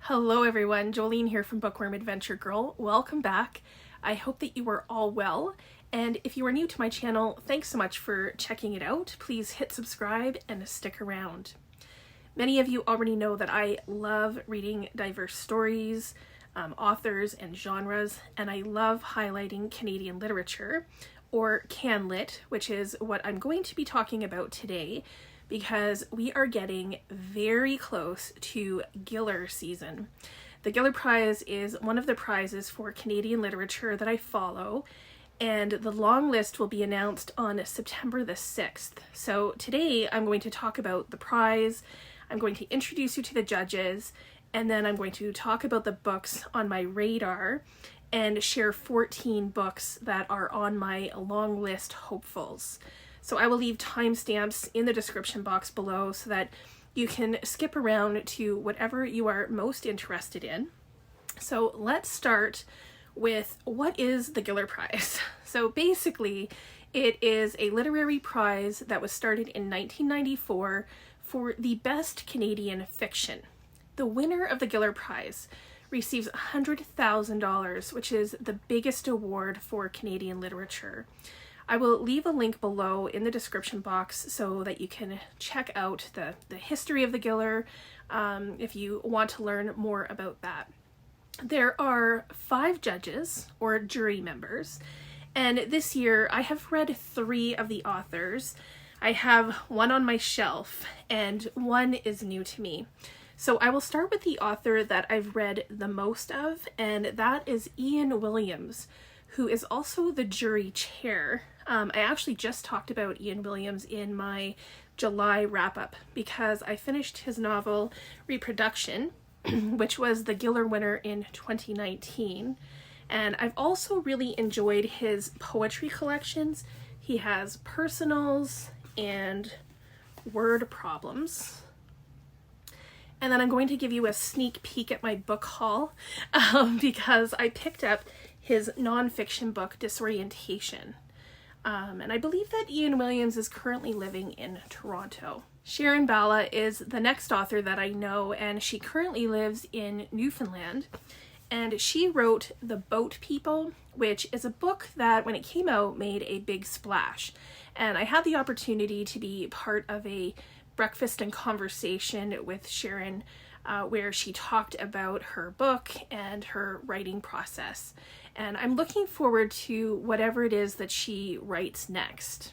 Hello everyone, Jolene here from Bookworm Adventure Girl. Welcome back. I hope that you are all well, and if you are new to my channel, thanks so much for checking it out. Please hit subscribe and stick around. Many of you already know that I love reading diverse stories, authors, and genres, and I love highlighting Canadian literature, or Can Lit, which is what I'm going to be talking about today, because we are getting very close to Giller season. The Giller Prize is one of the prizes for Canadian literature that I follow, and the long list will be announced on September the 6th. So today I'm going to talk about the prize, I'm going to introduce you to the judges, and then I'm going to talk about the books on my radar and share 14 books that are on my long list hopefuls. So I will leave timestamps in the description box below so that you can skip around to whatever you are most interested in. So let's start with what is the Giller Prize. So basically, it is a literary prize that was started in 1994 for the best Canadian fiction. The winner of the Giller Prize receives $100,000, which is the biggest award for Canadian literature. I will leave a link below in the description box so that you can check out the history of the Giller if you want to learn more about that. There are 5 judges or jury members, and this year I have read 3 of the authors. I have one on my shelf and one is new to me. So I will start with the author that I've read the most of, and that is Ian Williams, who is also the jury chair. I actually just talked about Ian Williams in my July wrap-up because I finished his novel Reproduction, which was the Giller winner in 2019. And I've also really enjoyed his poetry collections. He has Personals and Word Problems. And then I'm going to give you a sneak peek at my book haul because I picked up his nonfiction book, Disorientation. And I believe that Ian Williams is currently living in Toronto. Sharon Bala is the next author that I know, and she currently lives in Newfoundland. And she wrote The Boat People, which is a book that when it came out made a big splash. And I had the opportunity to be part of a breakfast and conversation with Sharon where she talked about her book and her writing process. And I'm looking forward to whatever it is that she writes next.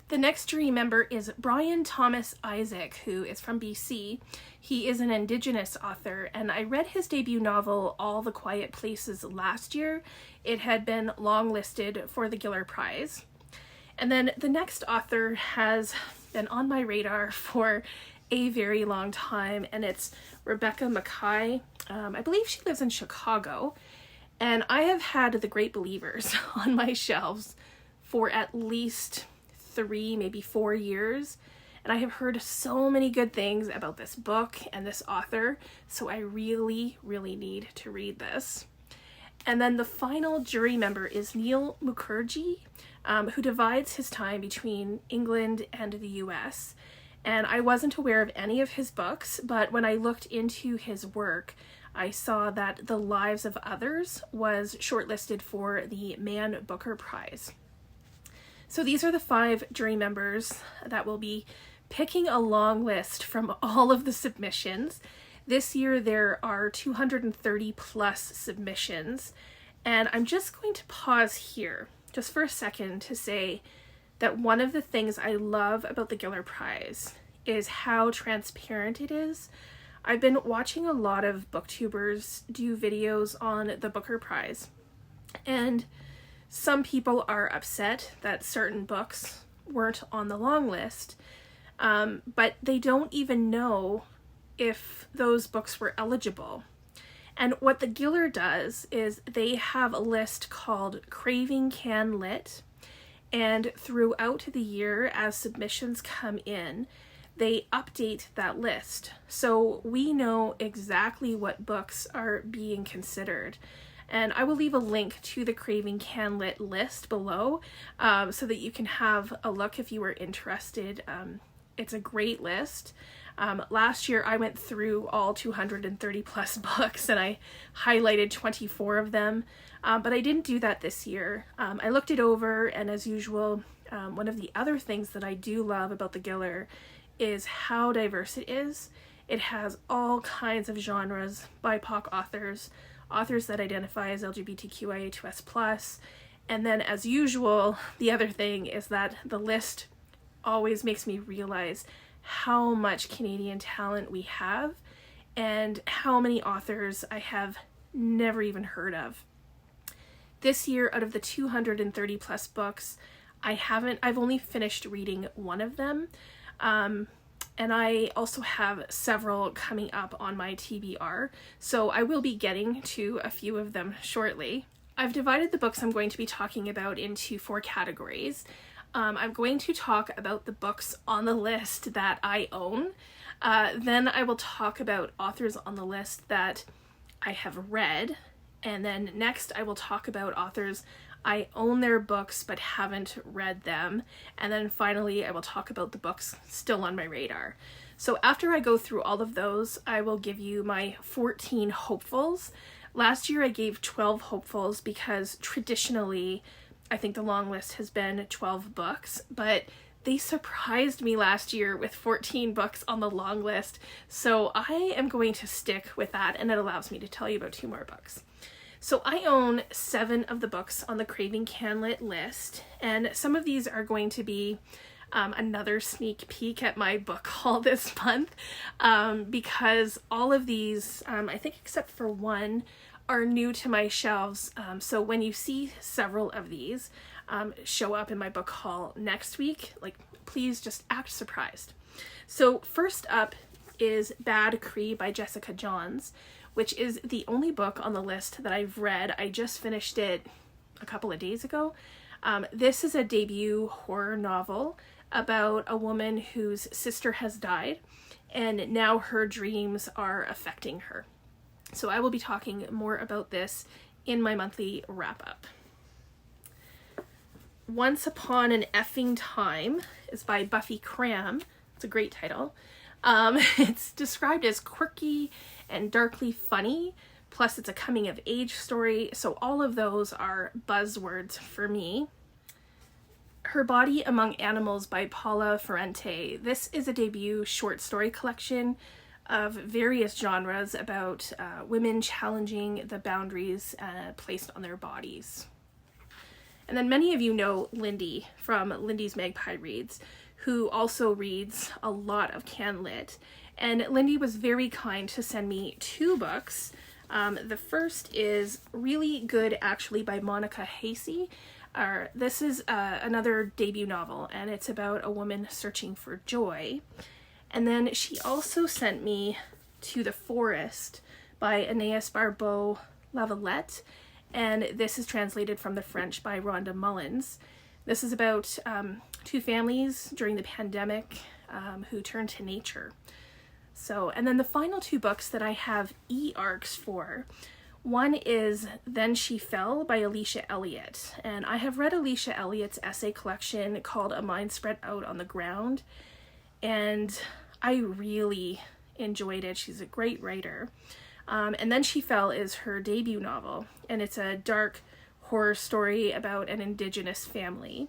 The next jury member is Brian Thomas Isaac, who is from BC. He is an Indigenous author, and I read his debut novel, All the Quiet Places, last year. It had been longlisted for the Giller Prize. And then the next author has been on my radar for a very long time, and it's Rebecca Makkai. I believe she lives in Chicago, and I have had The Great Believers on my shelves for at least 3, maybe 4 years, and I have heard so many good things about this book and this author, so I really, really need to read this. And then the final jury member is Neel Mukherjee, who divides his time between England and the US. And I wasn't aware of any of his books, but when I looked into his work, I saw that The Lives of Others was shortlisted for the Man Booker Prize. So these are the 5 jury members that will be picking a long list from all of the submissions. This year there are 230 plus submissions, and I'm just going to pause here just for a second to say that one of the things I love about the Giller Prize is how transparent it is. I've been watching a lot of booktubers do videos on the Booker Prize, and some people are upset that certain books weren't on the long list, but they don't even know if those books were eligible. And what the Giller does is they have a list called Craving Can Lit, and throughout the year as submissions come in, they update that list. So we know exactly what books are being considered. And I will leave a link to the Craving Can Lit list below so that you can have a look if you are interested. It's a great list. Last year I went through all 230 plus books and I highlighted 24 of them, but I didn't do that this year. I looked it over, and as usual, one of the other things that I do love about the Giller is how diverse it is. It has all kinds of genres, BIPOC authors, authors that identify as LGBTQIA2S+, and then as usual, the other thing is that the list always makes me realize how much Canadian talent we have and how many authors I have never even heard of. This year, out of the 230 plus books, I've only finished reading one of them. And I also have several coming up on my TBR, so I will be getting to a few of them shortly. I've divided the books I'm going to be talking about into 4 categories. I'm going to talk about the books on the list that I own. Then I will talk about authors on the list that I have read. And then next I will talk about authors I own their books but haven't read them. And then finally I will talk about the books still on my radar. So after I go through all of those, I will give you my 14 hopefuls. Last year I gave 12 hopefuls because traditionally I think the long list has been 12 books, but they surprised me last year with 14 books on the long list. So I am going to stick with that, and it allows me to tell you about 2 more books. So I own 7 of the books on the Craving Can Lit list, and some of these are going to be another sneak peek at my book haul this month, because all of these, I think except for one, are new to my shelves. So when you see several of these show up in my book haul next week, like, please just act surprised. So first up is Bad Cree by Jessica Johns, which is the only book on the list that I've read. I just finished it a couple of days ago. This is a debut horror novel about a woman whose sister has died, and now her dreams are affecting her. So I will be talking more about this in my monthly wrap-up. Once Upon an Effing Time is by Buffy Cram. It's a great title. It's described as quirky and darkly funny, plus it's a coming-of-age story, so all of those are buzzwords for me. Her Body Among Animals by Paola Ferrante. This is a debut short story collection of various genres about women challenging the boundaries placed on their bodies. And then many of you know Lindy from Lindy's Magpie Reads, who also reads a lot of Can Lit. And Lindy was very kind to send me 2 books. The first is Really Good Actually by Monica Heisy. This is another debut novel, and it's about a woman searching for joy. And then she also sent me To the Forest by Anais Barbeau-Lavalette, and this is translated from the French by Rhonda Mullins. This is about 2 families during the pandemic who turned to nature. So, and then the final 2 books that I have e-arcs for. One is Then She Fell by Alicia Elliott, and I have read Alicia Elliott's essay collection called A Mind Spread Out on the Ground, and I really enjoyed it. She's a great writer. And Then She Fell is her debut novel, and it's a dark horror story about an Indigenous family.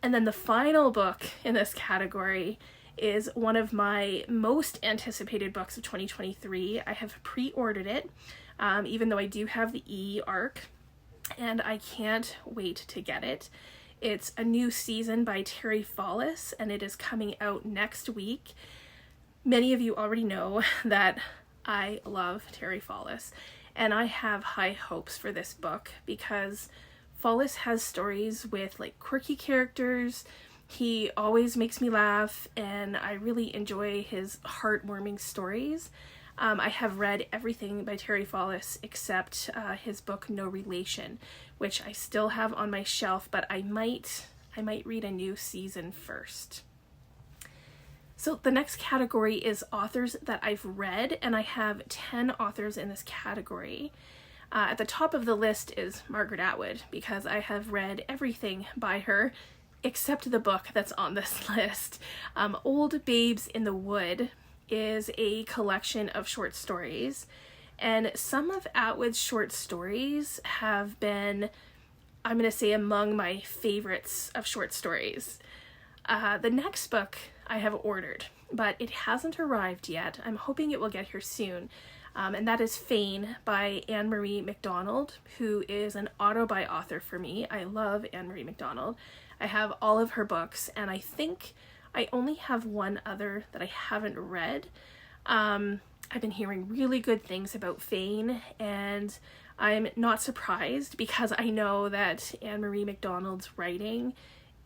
And then the final book in this category is one of my most anticipated books of 2023. I have pre-ordered it, even though I do have the e-arc, and I can't wait to get it. It's A New Season by Terry Fallis, and it is coming out next week. Many of you already know that I love Terry Fallis, and I have high hopes for this book because Fallis has stories with like quirky characters. He always makes me laugh, and I really enjoy his heartwarming stories. I have read everything by Terry Fallis except his book No Relation, which I still have on my shelf, but I might read A New Season first. So the next category is authors that I've read, and I have 10 authors in this category. At the top of the list is Margaret Atwood, because I have read everything by her except the book that's on this list. Old Babes in the Wood is a collection of short stories, and some of Atwood's short stories have been, I'm going to say, among my favorites of short stories. The next book I have ordered, but it hasn't arrived yet. I'm hoping it will get here soon. And that is Fane by Anne-Marie MacDonald, who is an auto-buy author for me. I love Anne-Marie MacDonald. I have all of her books, and I think I only have one other that I haven't read. I've been hearing really good things about Fane, and I'm not surprised because I know that Anne-Marie MacDonald's writing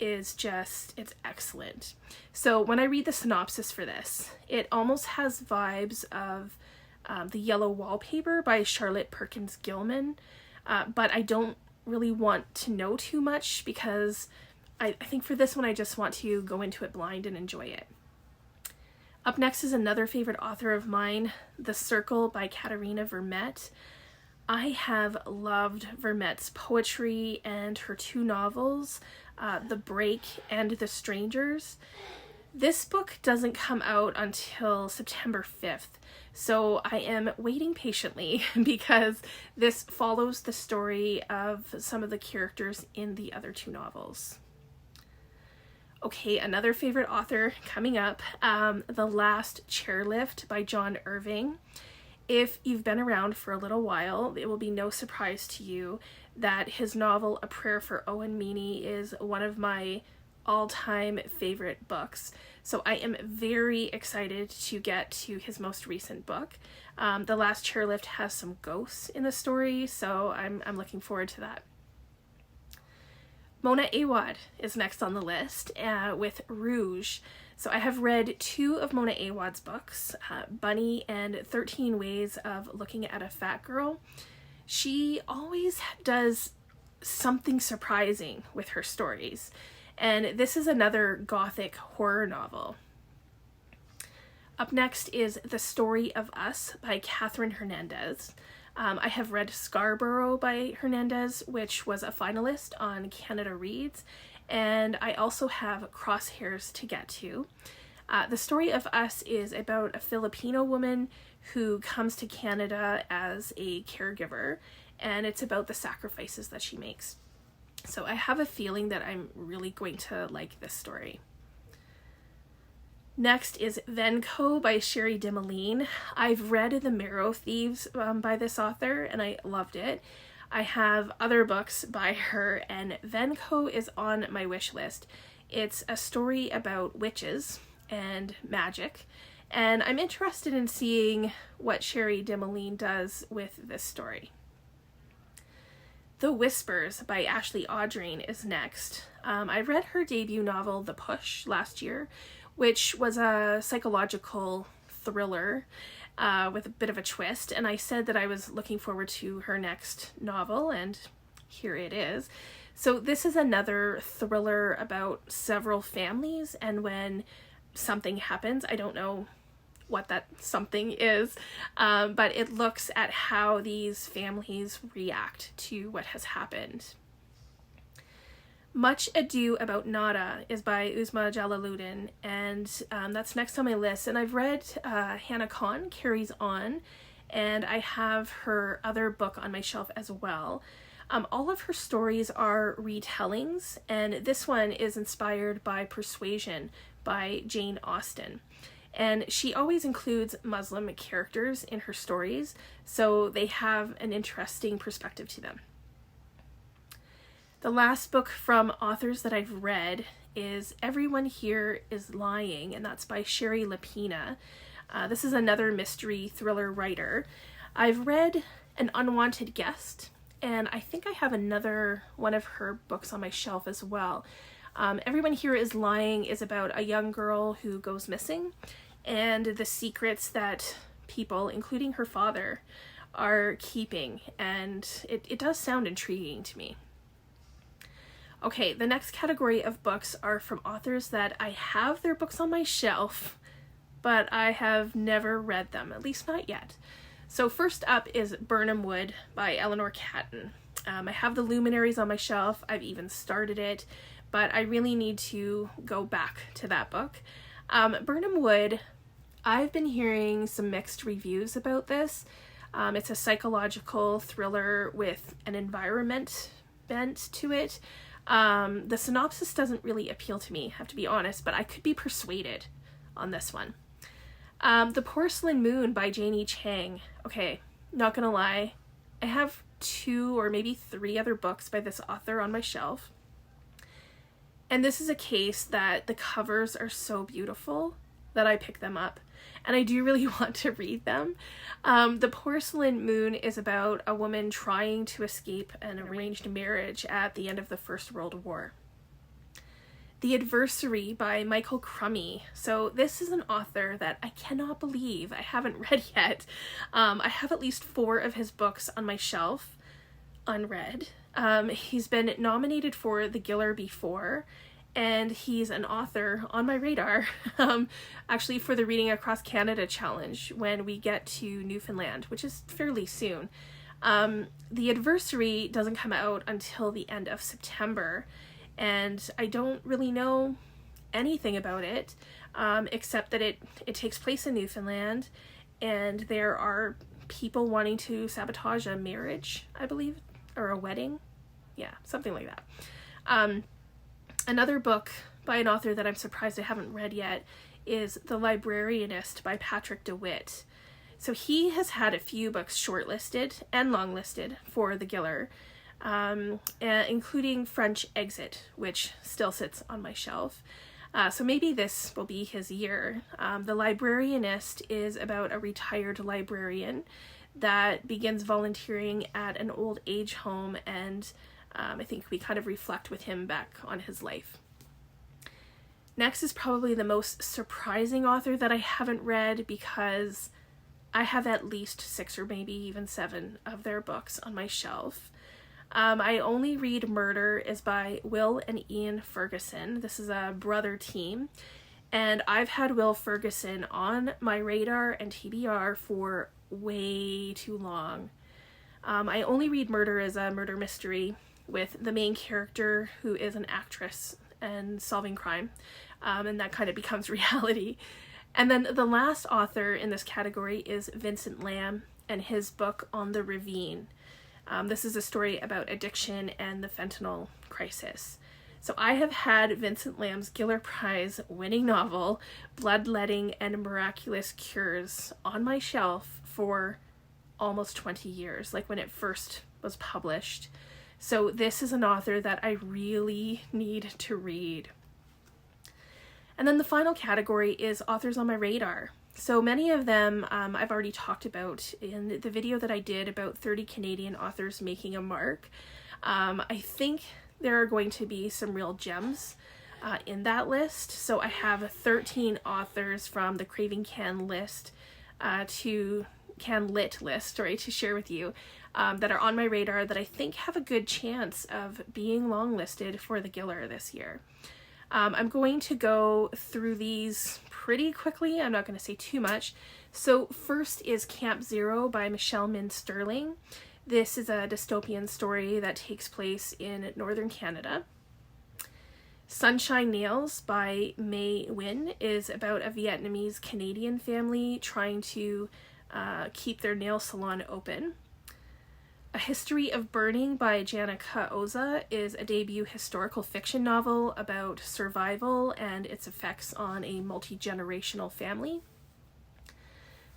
is just, it's excellent. So when I read the synopsis for this, it almost has vibes of The Yellow Wallpaper by Charlotte Perkins Gilman, but I don't really want to know too much because I think for this one I just want to go into it blind and enjoy it. Up next is another favorite author of mine, The Circle by Katarina Vermette. I have loved Vermette's poetry and her two novels, The Break and The Strangers. This book doesn't come out until September 5th, so I am waiting patiently because this follows the story of some of the characters in the other two novels. Okay, another favorite author coming up, The Last Chairlift by John Irving. If you've been around for a little while, it will be no surprise to you that his novel A Prayer for Owen Meany is one of my all-time favorite books. So I am very excited to get to his most recent book. The Last Chairlift has some ghosts in the story, so I'm looking forward to that. Mona Awad is next on the list with Rouge. So I have read two of Mona Awad's books, Bunny and 13 Ways of Looking at a Fat Girl. She always does something surprising with her stories, and this is another gothic horror novel. Up next is The Story of Us by Catherine Hernandez. I have read Scarborough by Hernandez, which was a finalist on Canada Reads, and I also have Crosshairs to get to. The Story of Us is about a Filipino woman who comes to Canada as a caregiver, and it's about the sacrifices that she makes. So I have a feeling that I'm really going to like this story. Next is Venko by Sherry DeMoline. I've read The Marrow Thieves by this author, and I loved it. I have other books by her, and Venko is on my wish list. It's a story about witches and magic, and I'm interested in seeing what Sherry DeMoline does with this story. The Whispers by Ashley Audrine is next. I read her debut novel, The Push, last year, which was a psychological thriller with a bit of a twist, and I said that I was looking forward to her next novel, and here it is. So this is another thriller about several families, and when something happens, I don't know what that something is, but it looks at how these families react to what has happened. Much Ado About Nada is by Uzma Jalaluddin, and that's next on my list. And I've read Hannah Khan Carries On, and I have her other book on my shelf as well. All of her stories are retellings, and this one is inspired by Persuasion by Jane Austen. And she always includes Muslim characters in her stories, so they have an interesting perspective to them. The last book from authors that I've read is Everyone Here is Lying, and that's by Sherry Lapina. This is another mystery thriller writer. I've read An Unwanted Guest, and I think I have another one of her books on my shelf as well. Everyone Here is Lying is about a young girl who goes missing, and the secrets that people, including her father, are keeping, and it does sound intriguing to me. Okay, the next category of books are from authors that I have their books on my shelf, but I have never read them, at least not yet. So first up is Burnham Wood by Eleanor Catton. I have The Luminaries on my shelf. I've even started it, but I really need to go back to that book. Burnham Wood, I've been hearing some mixed reviews about this. It's a psychological thriller with an environment bent to it. The synopsis doesn't really appeal to me, I have to be honest, but I could be persuaded on this one. The Porcelain Moon by Janie Chang. Okay, not gonna lie, I have 2 or maybe 3 other books by this author on my shelf. And this is a case that the covers are so beautiful that I pick them up. And I do really want to read them. The Porcelain Moon is about a woman trying to escape an arranged marriage at the end of the First World War. The Adversary by Michael Crummey. So this is an author that I cannot believe I haven't read yet. I have at least 4 of his books on my shelf, unread. He's been nominated for the Giller before, and he's an author on my radar, actually for the Reading Across Canada Challenge when we get to Newfoundland, which is fairly soon. The Adversary doesn't come out until the end of September, and I don't really know anything about it, except that it takes place in Newfoundland, and there are people wanting to sabotage a marriage, I believe, or a wedding. Yeah, something like that. Another book by an author that I'm surprised I haven't read yet is The Librarianist by Patrick DeWitt. So he has had a few books shortlisted and longlisted for the Giller, including French Exit, which still sits on my shelf. So maybe this will be his year. The Librarianist is about a retired librarian that begins volunteering at an old age home, and I think we kind of reflect with him back on his life. Next is probably the most surprising author that I haven't read, because I have at least 6 or maybe even 7 of their books on my shelf. I Only Read Murder is by Will and Ian Ferguson. This is a brother team, and I've had Will Ferguson on my radar and TBR for way too long. I Only Read Murder is a murder mystery with the main character who is an actress and solving crime, and that kind of becomes reality. And then the last author in this category is Vincent Lam and his book On the Ravine. This is a story about addiction and the fentanyl crisis. So I have had Vincent Lam's Giller Prize winning novel, Bloodletting and Miraculous Cures, on my shelf for almost 20 years, like when it first was published. So this is an author that I really need to read. And then the final category is authors on my radar. So many of them I've already talked about in the video that I did about 30 Canadian authors making a mark. I think there are going to be some real gems in that list. So I have 13 authors from the Craving Can Lit list, to share with you, that are on my radar that I think have a good chance of being longlisted for the Giller this year. I'm going to go through these pretty quickly. I'm not going to say too much. So first is Camp Zero by Michelle Min Sterling. This is a dystopian story that takes place in northern Canada. Sunshine Nails by May Nguyen is about a Vietnamese Canadian family trying to keep their nail salon open. A History of Burning by Janica Oza is a debut historical fiction novel about survival and its effects on a multi-generational family.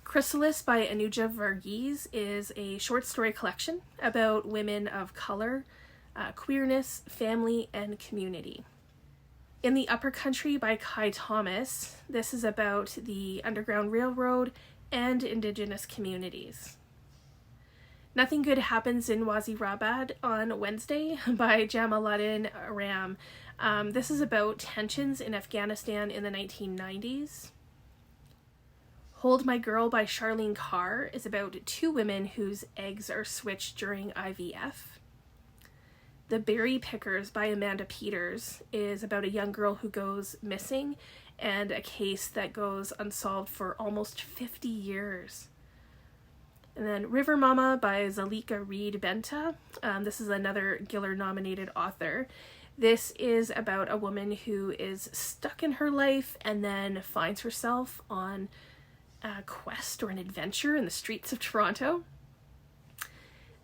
Chrysalis by Anuja Varghese is a short story collection about women of color, queerness, family, and community. In the Upper Country by Kai Thomas, this is about the Underground Railroad and Indigenous communities. Nothing Good Happens in Wazirabad on Wednesday by Jamaluddin Ram. This is about tensions in Afghanistan in the 1990s. Hold My Girl by Charlene Carr is about 2 women whose eggs are switched during IVF. The Berry Pickers by Amanda Peters is about a young girl who goes missing and a case that goes unsolved for almost 50 years. And then River Mama by Zalika Reed Benta. This is another Giller-nominated author. This is about a woman who is stuck in her life and then finds herself on quest or an adventure in the streets of Toronto.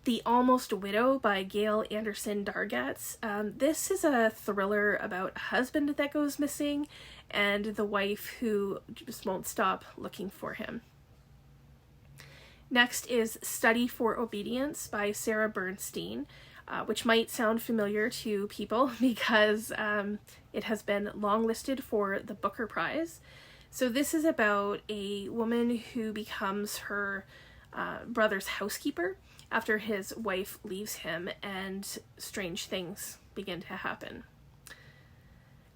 The Almost Widow by Gail Anderson Dargatz. This is a thriller about a husband that goes missing and the wife who just won't stop looking for him. Next is Study for Obedience by Sarah Bernstein, which might sound familiar to people because it has been longlisted for the Booker Prize. So this is about a woman who becomes her brother's housekeeper after his wife leaves him, and strange things begin to happen.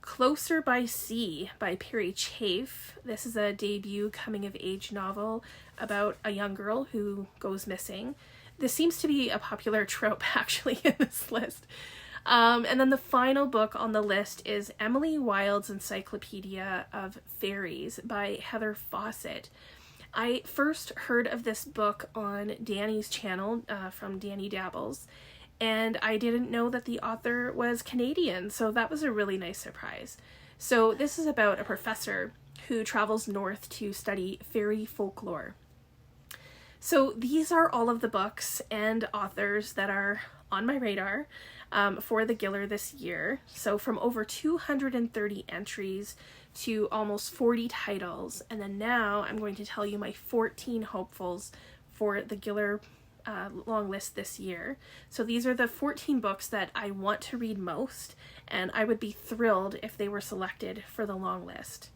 Closer by Sea by Perry Chafe. This is a debut coming-of-age novel about a young girl who goes missing. This seems to be a popular trope, actually, in this list. And then the final book on the list is Emily Wilde's Encyclopedia of Fairies by Heather Fawcett. I first heard of this book on Danni's channel from Danni Dabbles, and I didn't know that the author was Canadian, so that was a really nice surprise. So this is about a professor who travels north to study fairy folklore. So these are all of the books and authors that are on my radar for the Giller this year. So from over 230 entries to almost 40 titles, and then now I'm going to tell you my 14 hopefuls for the Giller long list this year. So these are the 14 books that I want to read most, and I would be thrilled if they were selected for the long list.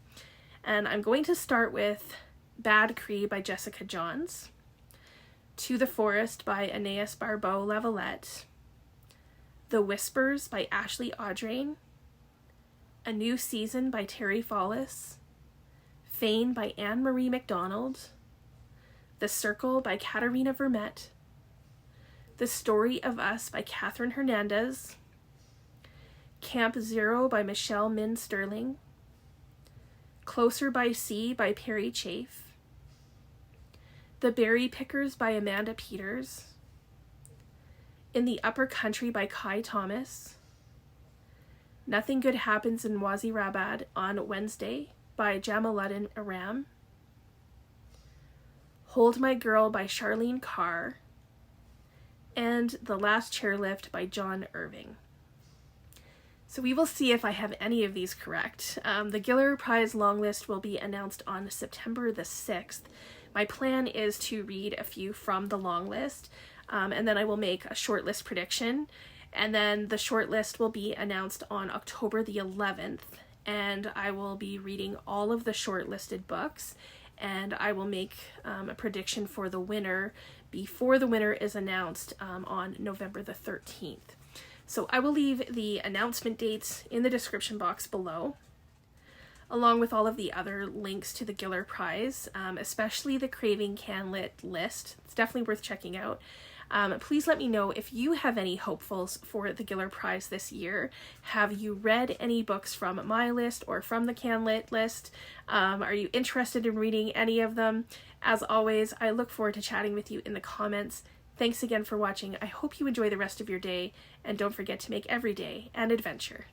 And I'm going to start with Bad Cree by Jessica Johns, To the Forest by Anais Barbeau-Lavalette, The Whispers by Ashley Audrain, A New Season by Terry Follis, Fane by Anne-Marie MacDonald, The Circle by Katarina Vermette, The Story of Us by Catherine Hernandez, Camp Zero by Michelle Min Sterling, Closer by Sea by Perry Chafe, The Berry Pickers by Amanda Peters, In the Upper Country by Kai Thomas, Nothing Good Happens in Wazirabad on Wednesday by Jamaluddin Aram, Hold My Girl by Charlene Carr, and The Last Chairlift by John Irving. So we will see if I have any of these correct. The Giller Prize long list will be announced on September the 6th. My plan is to read a few from the long list, and then I will make a shortlist prediction, and then the shortlist will be announced on October the 11th, and I will be reading all of the shortlisted books, and I will make a prediction for the winner before the winner is announced on November the 13th. So I will leave the announcement dates in the description box below, along with all of the other links to the Giller Prize, especially the Craving Can Lit list. It's definitely worth checking out. Please let me know if you have any hopefuls for the Giller Prize this year. Have you read any books from my list or from the Can Lit list? Are you interested in reading any of them? As always, I look forward to chatting with you in the comments. Thanks again for watching. I hope you enjoy the rest of your day, and don't forget to make every day an adventure.